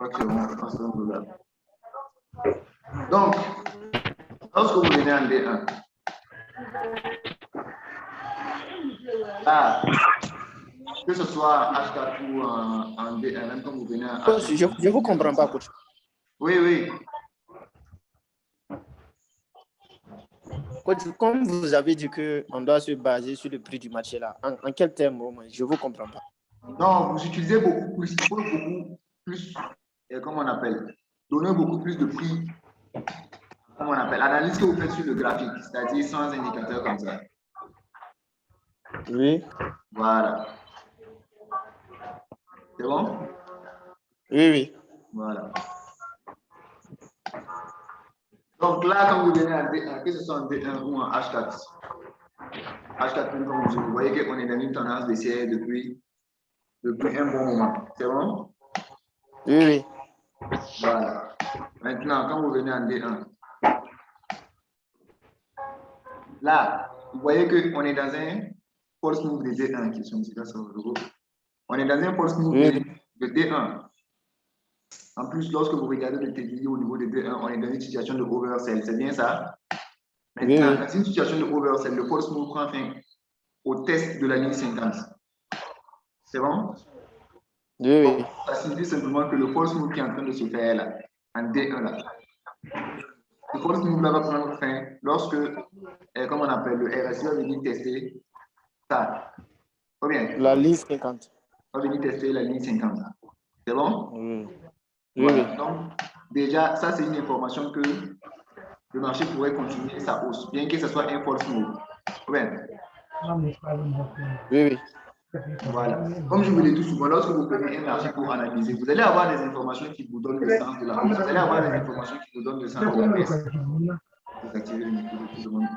crois que c'est bon, c'est bon, voilà. Donc, lorsque vous venez en D1, là, que ce soit H4 ou en D1, même quand vous venez en H4. Je ne vous comprends pas, coach. Oui, oui. Coach, comme vous avez dit qu'on doit se baser sur le prix du marché là, en quel terme au moins? Je ne vous comprends pas. Non, vous utilisez beaucoup plus, il faut beaucoup plus, comment on appelle, donner beaucoup plus de prix, comment on appelle, analyse que vous faites sur le graphique, c'est-à-dire sans indicateur comme ça. Oui. Voilà. C'est bon? Oui, oui. Voilà. Donc là, quand vous venez en D1, que ce soit en D1 ou en H4, H4, comme vous voyez qu'on est dans une tendance baissière depuis un bon moment. C'est bon? Oui, oui. Voilà. Maintenant, quand vous venez en D1, là, vous voyez qu'on est dans un false move de D1 qui sont là sur le groupe. On est dans un false move de D1. En plus, lorsque vous regardez le TDI au niveau de D1, on est dans une situation de oversell. C'est bien ça? Maintenant, dans une situation de oversell, le false move prend fin au test de la ligne 50. C'est bon? Oui, oui. Ça signifie simplement que le false move qui est en train de se faire là, en D1 là, le false move là va prendre fin lorsque, comme on appelle, le RSI va venir tester ça. Combien? La ligne 50. Va venir tester la ligne 50. C'est bon? Oui. Voilà. Oui. Donc, déjà, ça, c'est une information que le marché pourrait continuer sa hausse, bien que ce soit un false move. Combien? Oui, oui. Voilà. Comme je vous l'ai dit souvent, lorsque vous prenez un marché pour analyser, vous allez avoir des informations qui vous donnent le sens de la hausse. Vous allez avoir des informations qui vous donnent le sens de la baisse. Vous activez le micro de tout le monde.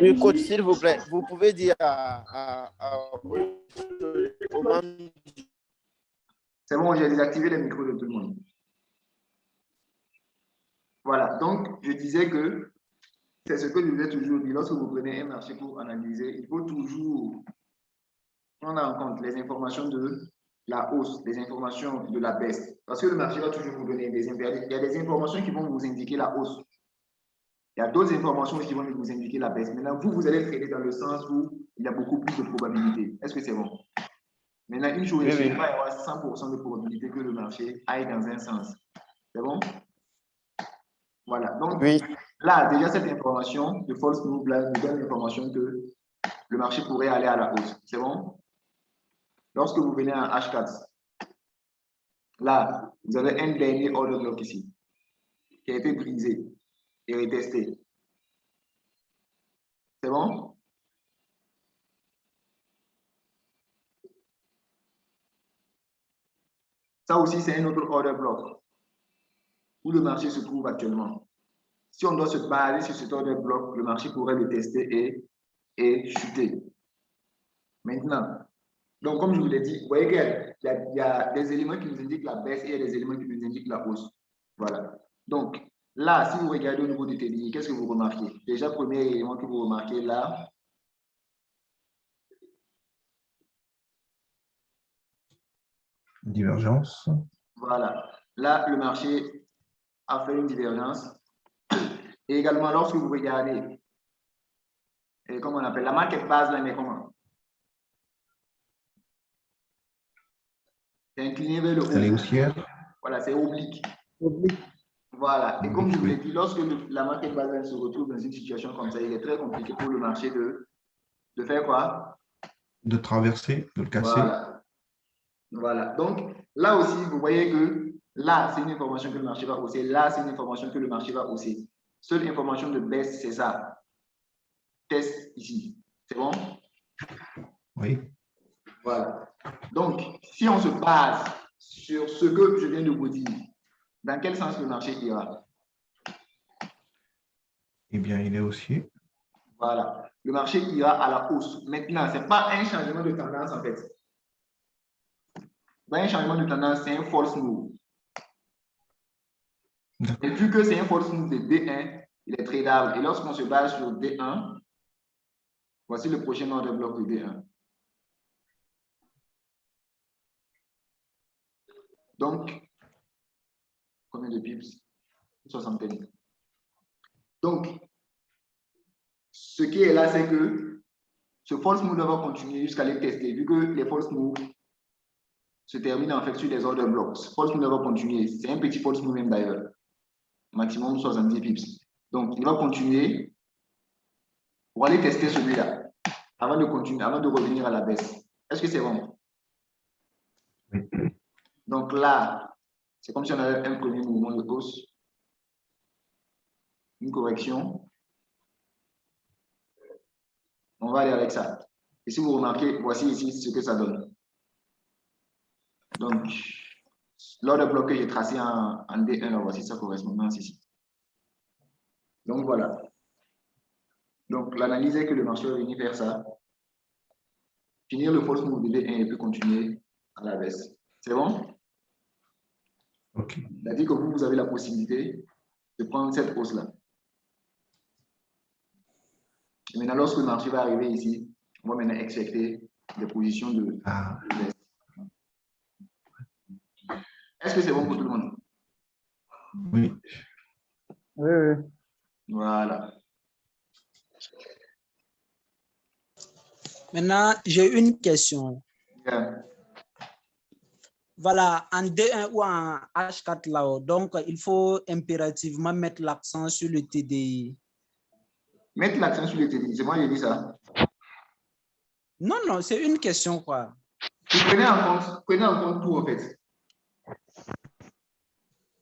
Oui, coach, s'il vous plaît, vous pouvez dire au membre. C'est bon, j'ai désactivé les micros de tout le monde. Voilà. Donc, je disais que c'est ce que je vous ai toujours dit. Lorsque vous prenez un marché pour analyser, il faut toujours prendre en compte les informations de la hausse, les informations de la baisse. Parce que le marché va toujours vous donner des informations. Il y a des informations qui vont vous indiquer la hausse. Il y a d'autres informations qui vont vous indiquer la baisse. Maintenant, vous allez trader dans le sens où il y a beaucoup plus de probabilité. Est-ce que c'est bon? Maintenant, une chose est sûre, il va y avoir 100% de probabilité que le marché aille dans un sens. C'est bon? Voilà. Donc, là, déjà, cette information de false move là nous donne l'information que le marché pourrait aller à la hausse. C'est bon? Lorsque vous venez en H4, là, vous avez un dernier order block ici qui a été brisé et retesté. C'est bon? Ça aussi, c'est un autre order block où le marché se trouve actuellement. Si on doit se baser sur cet order block, le marché pourrait le tester et chuter. Maintenant, donc comme je vous l'ai dit, vous voyez qu'il y a des éléments qui nous indiquent la baisse et il y a des éléments qui nous indiquent la hausse. Voilà. Donc, là, si vous regardez au niveau du TDI, qu'est-ce que vous remarquez? Déjà, premier élément que vous remarquez là. Divergence. Voilà. Là, le marché a fait une divergence. Et également, lorsque vous regardez, comment on appelle, la market base, là, mais comment? C'est incliné vers le haut. Elle est haussière. Voilà, c'est oblique. Voilà. Et comme je vous l'ai dit, lorsque la market base se retrouve dans une situation comme ça, il est très compliqué pour le marché de faire quoi? De traverser, de le casser. Voilà. Voilà. Donc, là aussi, vous voyez que là, c'est une information que le marché va hausser. Là, c'est une information que le marché va hausser. Seule information de baisse, c'est ça. Test ici. C'est bon? Oui. Voilà. Donc, si on se base sur ce que je viens de vous dire, dans quel sens le marché ira? Eh bien, il est haussier. Voilà. Le marché ira à la hausse. Maintenant, ce n'est pas un changement de tendance en fait. Un changement de tendance, c'est un false move. Et vu que c'est un false move de D1, il est tradable. Et lorsqu'on se base sur D1, voici le prochain ordre de bloc de D1. Donc, combien de pips? Une soixantaine. Donc, ce qui est là, c'est que ce false move va continuer jusqu'à les tester, vu que les false moves se terminent en fait sur les order blocks. False move va continuer. C'est un petit false move même d'ailleurs. Maximum 70 pips. Donc, il va continuer pour aller tester celui-là avant de continuer, avant de revenir à la baisse. Est-ce que c'est bon? Oui. Donc là, c'est comme si on avait un premier mouvement de hausse, une correction. On va aller avec ça. Et si vous remarquez, voici ici ce que ça donne. Donc, l'ordre bloc que j'ai tracé en D1, là, voici sa correspondance ici. Donc voilà. Donc l'analyse est que le marché va venir faire ça. Finir le false move de D1 et puis continuer à la baisse. C'est bon? OK. C'est-à-dire que vous avez la possibilité de prendre cette hausse-là. Et maintenant, lorsque le marché va arriver ici, on va maintenant expecter des positions de baisse. Est-ce que c'est bon pour tout le monde? Oui. Oui, oui. Voilà. Maintenant, j'ai une question. Yeah. Voilà, en D1 ou en H4 là-haut, donc il faut impérativement mettre l'accent sur le TDI. Mettre l'accent sur le TDI, c'est moi qui ai dit ça. Non, non, c'est une question quoi. Vous prenez en compte tout en fait.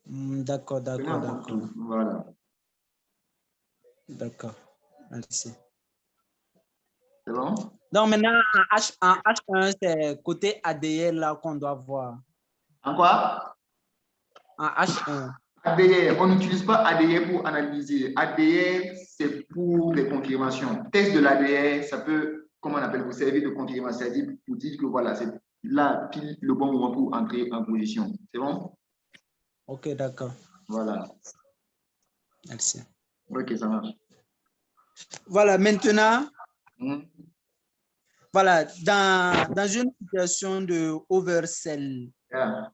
D'accord, Prenez d'accord, en compte d'accord. tout. Voilà. D'accord, merci. C'est bon? Donc maintenant, en H1, c'est côté ADL là qu'on doit voir. En quoi? En H1. ADR, on n'utilise pas ADR pour analyser. ADR, c'est pour des confirmations. Test de l'ADR, ça peut, comment on appelle, vous servir de confirmation. C'est-à-dire pour dire que voilà, c'est là pile le bon moment pour entrer en position. C'est bon? Ok, d'accord. Voilà. Merci. Ok, ça marche. Voilà, maintenant, Hmm. voilà, dans une situation de oversell, Yeah.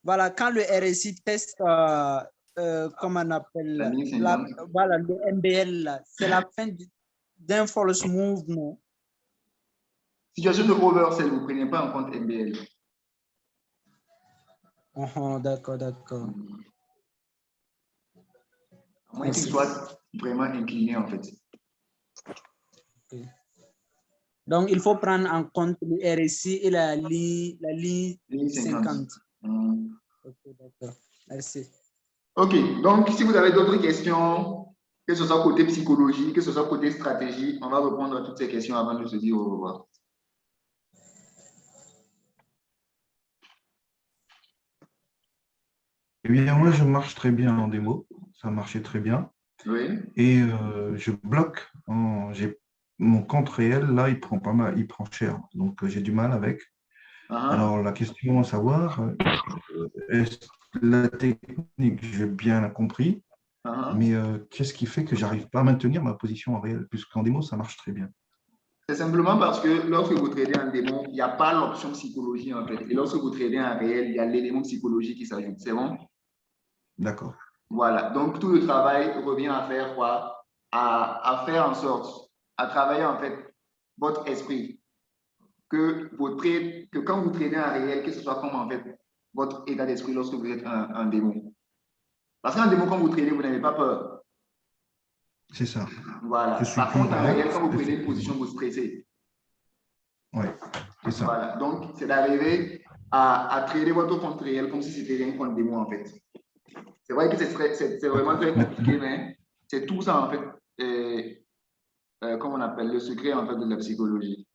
voilà, quand le RSI teste, comment on appelle, La ligne 50. voilà, le MBL, c'est la fin d'un false move, non? Situation de oversell, vous ne prenez pas en compte MBL. D'accord, d'accord. À moins qu'il soit vraiment incliné en fait. Okay. Donc, il faut prendre en compte le RSI et la ligne Ligne 50. 50. Hmm. Ok, d'accord. Merci. Ok, donc si vous avez d'autres questions, que ce soit côté psychologie, que ce soit côté stratégie, on va répondre à toutes ces questions avant de se dire au revoir. Eh bien, moi, je marche très bien en démo. Ça marchait très bien. Oui. Et je bloque. Mon compte réel, là, il prend pas mal, il prend cher. Donc, j'ai du mal avec. Alors, la question à savoir, est-ce que la technique, j'ai bien compris, mais qu'est-ce qui fait que j'arrive pas à maintenir ma position en réel, puisqu'en démo, ça marche très bien. C'est simplement parce que lorsque vous tradez en démon, il n'y a pas l'option psychologie en fait. Et lorsque vous tradez en réel, il y a l'élément psychologique qui s'ajoute. C'est bon? D'accord. Voilà. Donc, tout le travail revient à faire quoi? À faire en sorte, à travailler en fait votre esprit. Que quand vous tradez en réel, que ce soit comme en fait votre état d'esprit lorsque vous êtes en démon. Parce qu'en démon, quand vous tradez, vous n'avez pas peur. C'est ça. Voilà. Je suis Par plus contre, en direct, réel, quand vous prenez une effectivement. position, vous stressez. Oui, c'est ça. Voilà. Donc, c'est d'arriver à trader votre compte réel comme si c'était rien contre démon en fait. C'est vrai que c'est vraiment très compliqué, mais c'est tout ça en fait. Comment on appelle le secret en fait de la psychologie.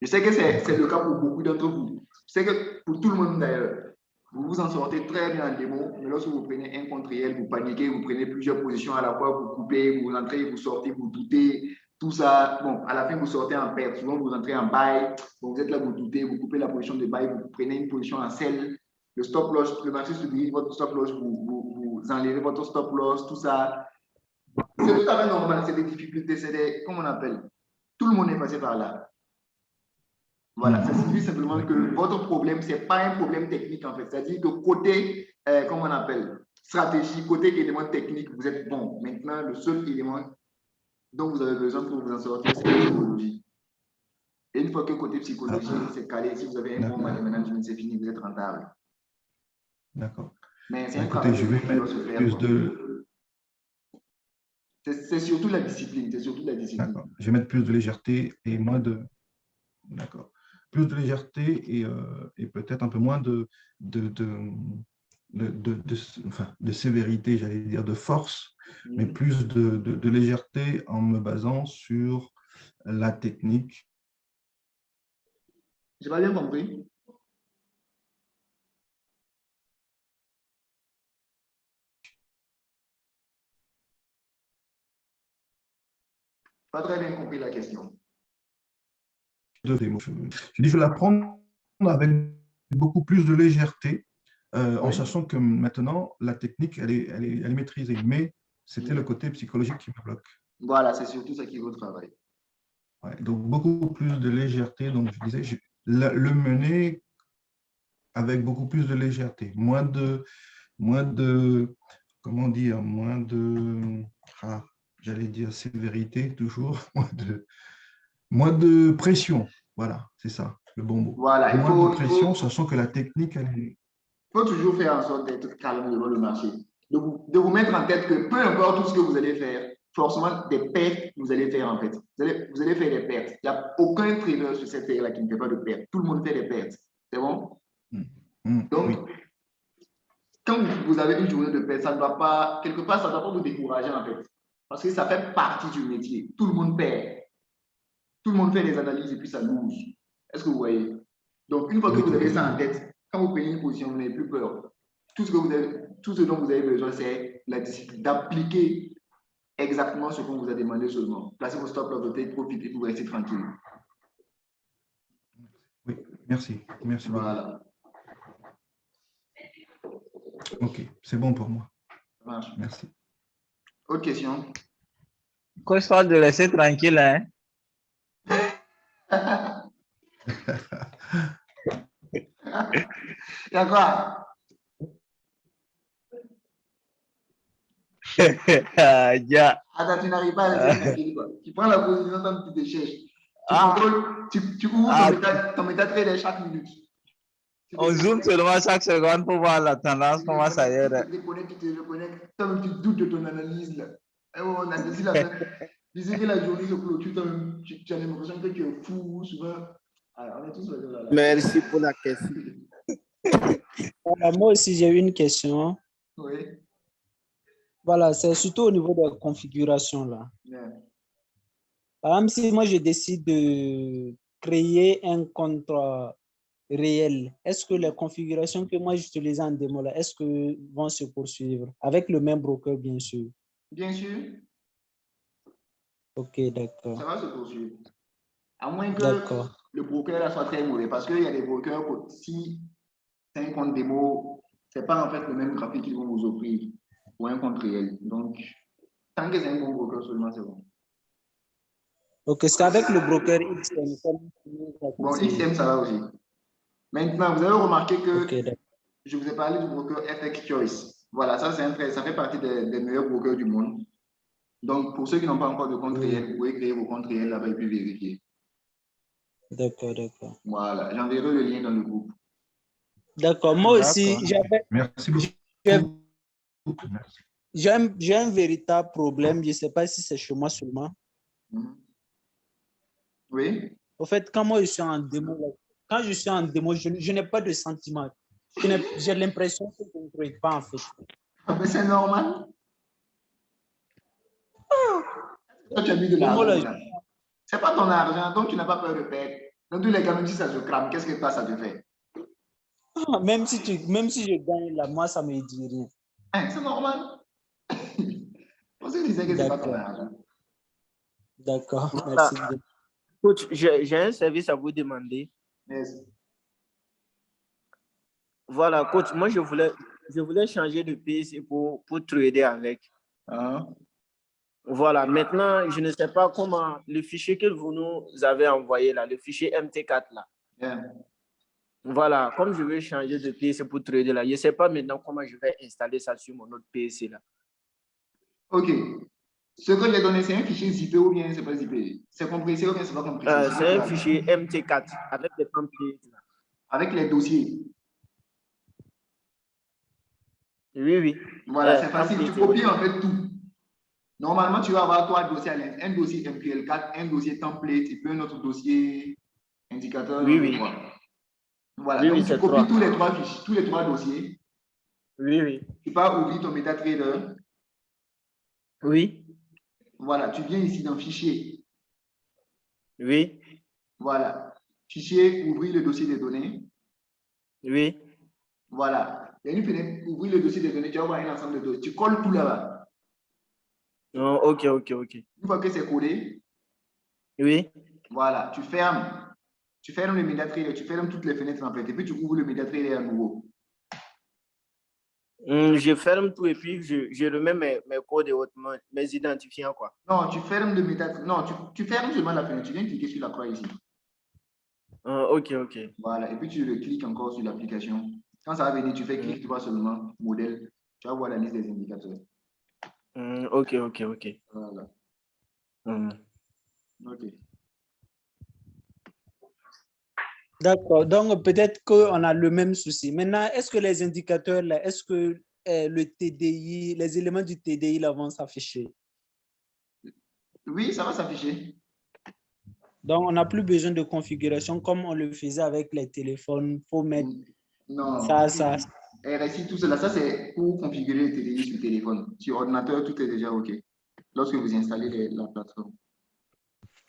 Je sais que c'est le cas pour beaucoup d'entre vous. Je sais que pour tout le monde d'ailleurs, vous vous en sortez très bien en démo, mais lorsque vous prenez un compte réel, vous paniquez, vous prenez plusieurs positions à la fois, vous coupez, vous entrez, vous sortez, vous doutez, tout ça. Bon, à la fin, vous sortez en perte. Souvent, vous entrez en buy, donc vous êtes là, vous doutez, vous coupez la position de buy, vous prenez une position en sell, le stop loss, le marché se dirige, votre stop loss, vous enlevez votre stop loss, tout ça. C'est tout à fait normal, c'est des difficultés, c'est des, comment on appelle? Tout le monde est passé par là. Voilà, ça signifie simplement que votre problème, ce n'est pas un problème technique en fait. C'est-à-dire que côté, comment on appelle, stratégie, côté élément technique, vous êtes bon. Maintenant, le seul élément dont vous avez besoin pour vous en sortir, c'est la psychologie. Et une fois que côté psychologie, c'est calé, si vous avez un bon money management, c'est fini, vous êtes rentable. D'accord. Mais c'est un Écoutez, travail je vais qui doit mettre se faire. plus de... C'est surtout la discipline, c'est surtout la discipline. D'accord. Je vais mettre plus de légèreté et moins de... D'accord. Plus de légèreté et peut-être un peu moins enfin, de sévérité, j'allais dire, de force, mais plus de légèreté en me basant sur la technique. Je n'ai pas bien compris. Pas très bien compris la question. Je dis, je vais la prendre avec beaucoup plus de légèreté, en sachant que maintenant, la technique, elle est maîtrisée. Mais c'était le côté psychologique qui me bloque. Voilà, c'est surtout ça qui est votre travail. Ouais, donc, beaucoup plus de légèreté. Donc, je disais, le mener avec beaucoup plus de légèreté. Moins de comment dire, j'allais dire sévérité, toujours. Moins de pression. Voilà, c'est ça, le bon mot. Voilà, Moins de pression, sachant que la technique, elle est... Il faut toujours faire en sorte d'être calme devant le marché. De vous mettre en tête que peu importe tout ce que vous allez faire, forcément, des pertes, vous allez faire en fait. Vous allez faire des pertes. Il n'y a aucun trader sur cette terre-là qui ne fait pas de pertes. Tout le monde fait des pertes. C'est bon? Donc, oui. Quand vous avez une journée de perte, ça ne doit pas, quelque part, ça ne doit pas vous décourager en fait. Parce que ça fait partie du métier. Tout le monde perd. Tout le monde fait des analyses et puis ça lose. Est-ce que vous voyez? Donc, une fois que vous avez ça en tête, quand vous prenez une position, vous n'avez plus peur. Tout ce dont vous avez besoin, c'est la discipline, d'appliquer exactement ce qu'on vous a demandé seulement. Placez vos stop loss, votre profitez et vous restez tranquille. Oui, merci. Merci beaucoup. Voilà. Ok, c'est bon pour moi. Ça marche. Merci. Autre question? Coach parle de laisser tranquille, hein? Il y a quoi? Attends, tu n'arrives pas à laisser tranquille, quoi. Tu prends la position comme tu te cherches. Tu ouvres ton métatrader chaque minute. On zoome seulement chaque seconde pour voir la tendance, comment ça y est. Tu te déconnectes, tu te reconnectes. Toi-même, tu doutes de ton analyse, là. Et on a dit la fin. Disais que la journée se clôture, toi-même, tu as l'impression que tu es fou, souvent. Alors, on est tous là. Merci pour la question. Moi aussi, j'ai une question. Oui. Voilà, c'est surtout au niveau de la configuration, là. Yeah. Par exemple, si moi, je décide de créer un contrat réel, est-ce que les configurations que moi j'utilise en démo, là, est-ce que vont se poursuivre avec le même broker, bien sûr? Bien sûr. Ok, d'accord. Ça va se poursuivre. À moins que le broker là soit très mauvais. Parce qu'il y a des brokers, si c'est un compte démo, ce n'est pas en fait le même graphique qu'ils vont vous offrir pour un compte réel. Donc, tant que c'est un bon broker seulement, c'est bon. Ok, c'est avec le broker XM. Bon, XM, ça va aussi. Maintenant, vous avez remarqué que okay, je vous ai parlé du broker FX Choice. Voilà, ça fait partie des meilleurs brokers du monde. Donc, pour ceux qui n'ont pas encore de compte réel, vous pouvez créer vos comptes réels là-bas et puis vérifier. D'accord, d'accord. Voilà, j'enverrai le lien dans le groupe. D'accord, moi aussi, merci beaucoup. J'ai un véritable problème, je ne sais pas si c'est chez moi seulement. Oui. Au fait, quand moi je suis en démo, je n'ai pas de sentiment. J'ai l'impression que je ne trouve pas en fait. Mais c'est normal. Toi, tu as mis de l'argent. C'est pas ton argent, donc tu n'as pas peur de perdre. Dans tous les cas, même si ça se crame, qu'est-ce que ça te fait? Même si je gagne là, moi, ça ne me dit rien. Hein, c'est normal. Pour ceux qui disaient que c'est pas ton argent. D'accord, merci. Coach, j'ai un service à vous demander. Yes. Voilà, coach, moi, je voulais changer de PC pour trader avec. Voilà, maintenant, je ne sais pas comment le fichier que vous nous avez envoyé là, le fichier MT4 là. Yeah. Voilà, comme je veux changer de PC pour trader là, je ne sais pas maintenant comment je vais installer ça sur mon autre PC là. Ok. Ce que j'ai donné, c'est un fichier zippé ou bien c'est pas zippé? C'est compressé ou bien c'est pas compressé? C'est un fichier MT4 avec des templates. Avec les dossiers. Oui. Voilà, c'est facile. Tu copies en fait tout. Normalement, tu vas avoir trois dossiers à l'intérieur. Un dossier MQL4, un dossier template et puis un autre dossier indicateur. Oui. Voilà, donc tu copies tous les trois fichiers, tous les trois dossiers. Oui. Tu pars ouvrir ton MetaTrader. Oui. Voilà, tu viens ici dans Fichier. Oui. Voilà. Fichier, ouvrir le dossier des données. Oui. Voilà. Il y a une fenêtre, ouvrir le dossier des données, tu vas voir un ensemble de dossiers. Tu colles tout là-bas. Oh, ok. Une fois que c'est collé, oui. Voilà, tu fermes. Tu fermes le MetaTrader, tu fermes toutes les fenêtres en fait, et puis tu ouvres le MetaTrader à nouveau. Je ferme tout et puis je remets mes codes et mes identifiants, quoi. Non, tu fermes le MetaTrader. Non, tu fermes seulement la fenêtre. Tu viens cliquer sur la croix ici. Ok. Voilà, et puis tu cliques encore sur l'application. Quand ça va venir, tu fais clic droit seulement, modèle. Tu vas voir la liste des indicateurs. Ok. Voilà. Ok. D'accord, donc peut-être qu'on a le même souci. Maintenant, est-ce que les indicateurs, là, est-ce que le TDI, les éléments du TDI là, vont s'afficher? Oui, ça va s'afficher. Donc, on n'a plus besoin de configuration comme on le faisait avec les téléphones. Il faut mettre ça. RSI, tout cela, ça c'est pour configurer le TDI sur téléphone. Sur ordinateur, tout est déjà OK. Lorsque vous installez la plateforme.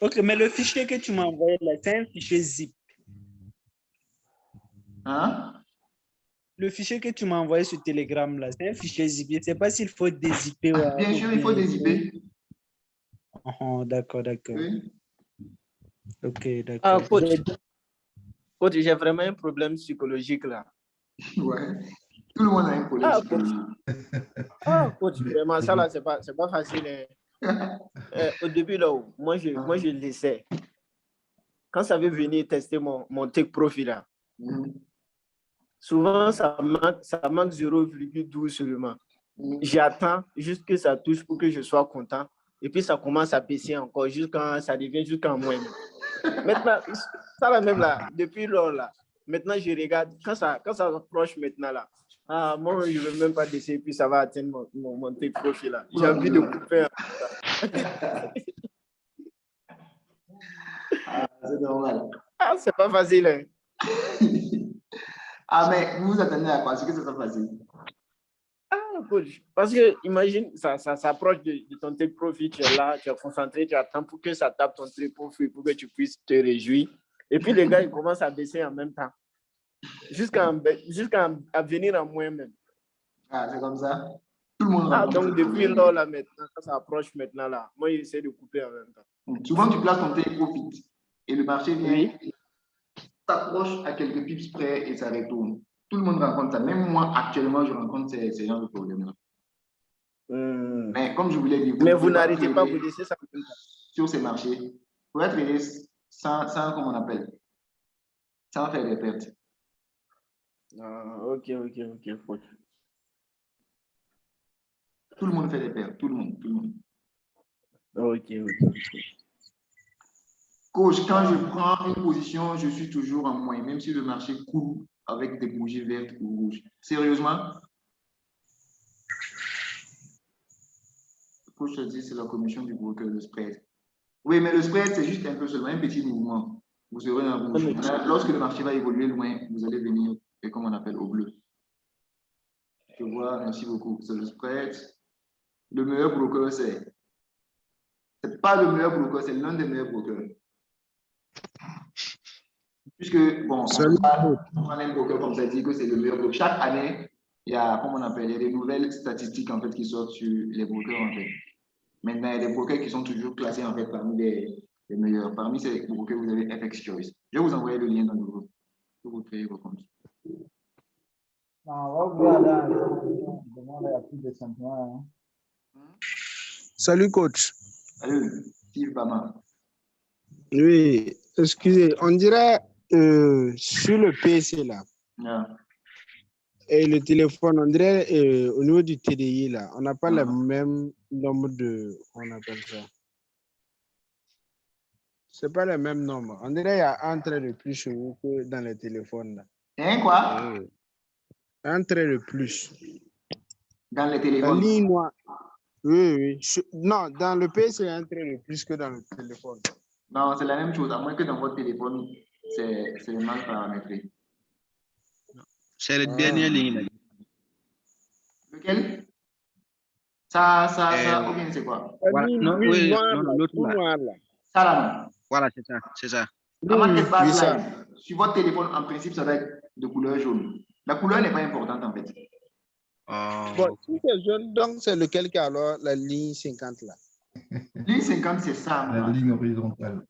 Ok, mais le fichier que tu m'as envoyé là, c'est un fichier zip. Hein? Le fichier que tu m'as envoyé sur Telegram là, c'est un fichier zip. Je ne sais pas s'il faut dézipper. Bien sûr, il faut dézipper. D'accord. Oui. Ok, d'accord. Coach, j'ai vraiment un problème psychologique là. Ouais. Tout le monde a un problème psychologique. Coach, vraiment, ça là, c'est pas facile. Hein. Au début, là, moi, je laissais. Quand ça veut venir tester mon Tech Profil là, souvent, ça manque 0,12 seulement. J'attends juste que ça touche pour que je sois content. Et puis, ça commence à baisser encore, ça devient jusqu'en moins. Maintenant, ça là même là, depuis lors là, maintenant je regarde, quand ça approche maintenant là, moi je ne veux même pas laisser, puis ça va atteindre mon Tech Profil là. J'ai envie de couper. C'est normal. C'est pas facile. Hein. Mais vous vous attendez à quoi? Est-ce que c'est facile? Coach, parce que imagine, ça s'approche de ton Tech Profil, tu es là, tu es concentré, tu attends pour que ça tape ton Tech Profil pour que tu puisses te réjouir. Et puis les gars, ils commencent à baisser en même temps. Jusqu'à venir en moins même. C'est comme ça. Tout le monde donc depuis là, maintenant, quand ça approche maintenant là, moi j'essaie de couper en même temps. Souvent tu places ton Tech Profit et le marché vient, t'approche à quelques pips près et ça retourne. Tout le monde rencontre ça. Même moi, actuellement, je rencontre ces genres de problèmes-là. Mais comme je vous l'ai dit, vous n'arrêtez pas, vous laissez ça sur ces marchés. Vous pouvez trader sans comment on appelle, sans faire des pertes. Ok. Tout le monde fait des pertes, tout le monde. Ok. Coach, quand je prends une position, je suis toujours en moins, même si le marché coule avec des bougies vertes ou rouges. Sérieusement? Coach te dit c'est la commission du broker, le spread. Oui, mais le spread, c'est juste un peu seulement un petit mouvement. Vous serez en rouge. Lorsque le marché va évoluer loin, vous allez venir, comme on appelle, au bleu. Je vois, merci beaucoup. C'est le spread. Le meilleur broker, c'est pas le meilleur broker, c'est l'un des meilleurs brokers. Puisque, bon, on prend un broker comme ça, dit que c'est le meilleur broker. Chaque année, il y a, comme on appelle, il y a des nouvelles statistiques en fait qui sortent sur les brokers en fait. Maintenant, il y a des brokers qui sont toujours classés en fait parmi les meilleurs. Parmi ces brokers, vous avez FX Choice. Je vais vous envoyer le lien dans le groupe pour vous créer vos comptes. Salut coach. Salut, Steve Bama. Oui, excusez, on dirait sur le PC là, Yeah. et le téléphone, on dirait au niveau du TDI là, on n'a pas le même nombre de, on appelle ça. C'est pas le même nombre. On dirait qu'il y a un trait de plus chez vous que dans le téléphone là. Et quoi? Un trait de plus. Dans les La téléphones. ligne noire. Oui. Non, dans le PC, il y a un trait de plus que dans le téléphone. Non, c'est la même chose, à moins que dans votre téléphone, c'est mal paramétré. C'est la dernière ligne. Lequel? Ça, ou bien c'est quoi? Voilà. Non, oui, non, l'autre là. Noir, là. Ça là, non. Voilà, c'est ça. La marquette base ça. live, sur votre téléphone, en principe, ça va être de couleur jaune. La couleur n'est pas importante en fait. Bon, si c'est jaune, donc c'est lequel qui a alors la ligne 50 là? Ligne 50, c'est ça. La ligne horizontale.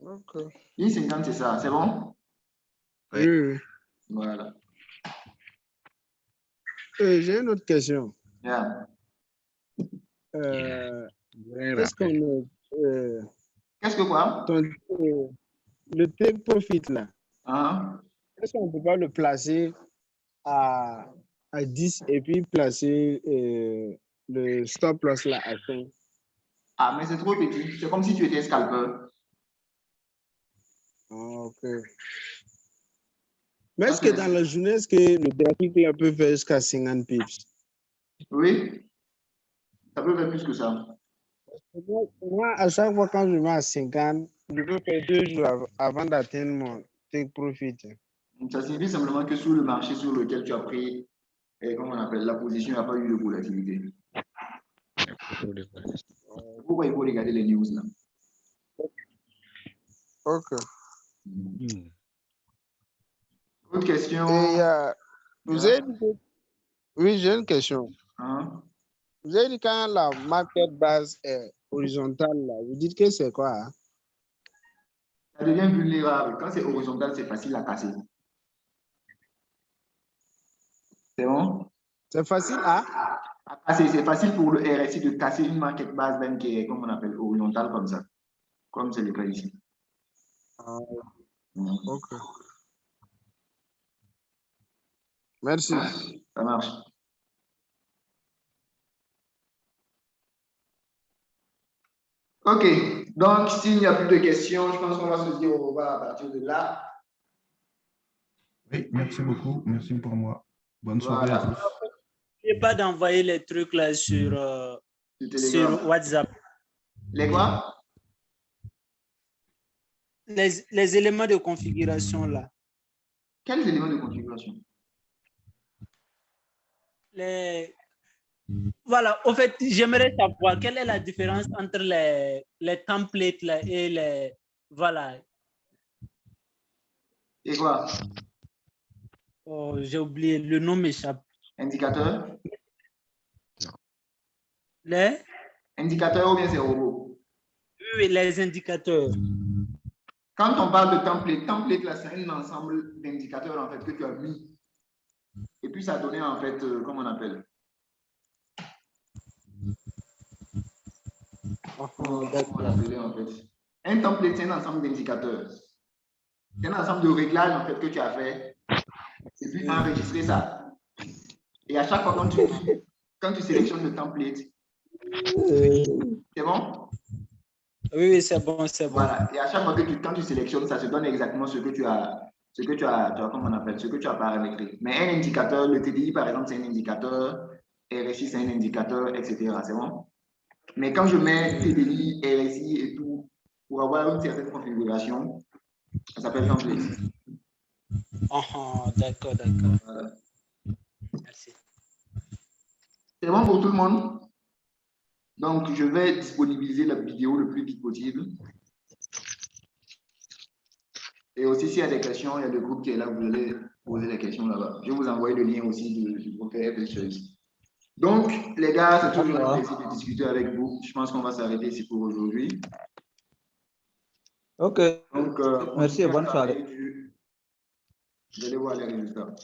Okay. Ligne 50, c'est ça. C'est bon? Oui. Voilà. J'ai une autre question. Yeah. Qu'est-ce qu'on Qu'est-ce que quoi? Le take profit là, Hein? est-ce qu'on ne peut pas le placer à 10 et puis placer le stop loss là à 5? Ah, mais c'est trop petit. C'est comme si tu étais scalpeur. Ok. Mais est-ce que dans la journée, est-ce que le graphique là peut faire jusqu'à 50 pips? Oui. Ça peut faire plus que ça. Moi, à chaque fois quand je mets à 50, je peux faire 2 jours avant d'atteindre mon take profit. Ça signifie simplement que sur le marché sur lequel tu as pris, comment on appelle, la position, il n'y a pas eu de volatilité. Pourquoi il faut regarder les news là? Ok. Autre question? Vous avez dit que... Oui, j'ai une question. Hein? Vous avez dit quand la market base est horizontale, là, vous dites que c'est quoi? Hein? Ça devient vulnérable. Quand c'est horizontal, c'est facile à casser. C'est bon? C'est facile à casser. C'est facile pour le RSI de casser une market base même qui est, comme on appelle, horizontale comme ça. Comme c'est le cas ici. Ok. Merci. Ça marche. Ok. Donc, s'il n'y a plus de questions, je pense qu'on va se dire au revoir à partir de là. Oui, merci beaucoup. Merci pour moi. Bonne soirée à tous. N'oubliez pas d'envoyer les trucs là sur WhatsApp. Les quoi? Les éléments de configuration là. Quels éléments de configuration? Voilà, au fait, j'aimerais savoir quelle est la différence entre les templates là et les... Voilà. Et quoi? Oh, j'ai oublié, le nom m'échappe. Indicateur? Les? Indicateurs ou bien c'est robot? Oui, les indicateurs. Quand on parle de template là, c'est un ensemble d'indicateurs en fait que tu as mis. Et puis ça a donné en fait, comment on appelle? Comment l'appeler en fait? Un template, c'est un ensemble d'indicateurs. C'est un ensemble de réglages en fait que tu as fait. Et puis enregistrer ça. Et à chaque fois quand tu sélectionnes le template, c'est bon? Oui, c'est bon, c'est bon. Voilà. Et à chaque fois que quand tu sélectionnes, ça se donne exactement ce que tu as, comment on appelle, ce que tu as paramétré. Mais un indicateur, le TDI par exemple, c'est un indicateur, RSI c'est un indicateur, etc. C'est bon? Mais quand je mets TDI, RSI et tout, pour avoir une certaine configuration, ça s'appelle template. D'accord. Voilà. Merci. C'est bon pour tout le monde? Donc, je vais disponibiliser la vidéo le plus vite possible. Et aussi, s'il y a des questions, il y a le groupe qui est là, vous allez poser des questions là-bas. Je vais vous envoyer le lien aussi du groupe FS. Donc, les gars, c'est toujours un plaisir de discuter avec vous. Je pense qu'on va s'arrêter ici pour aujourd'hui. Ok. Donc, merci et bonne soirée. Vous allez voir les résultats.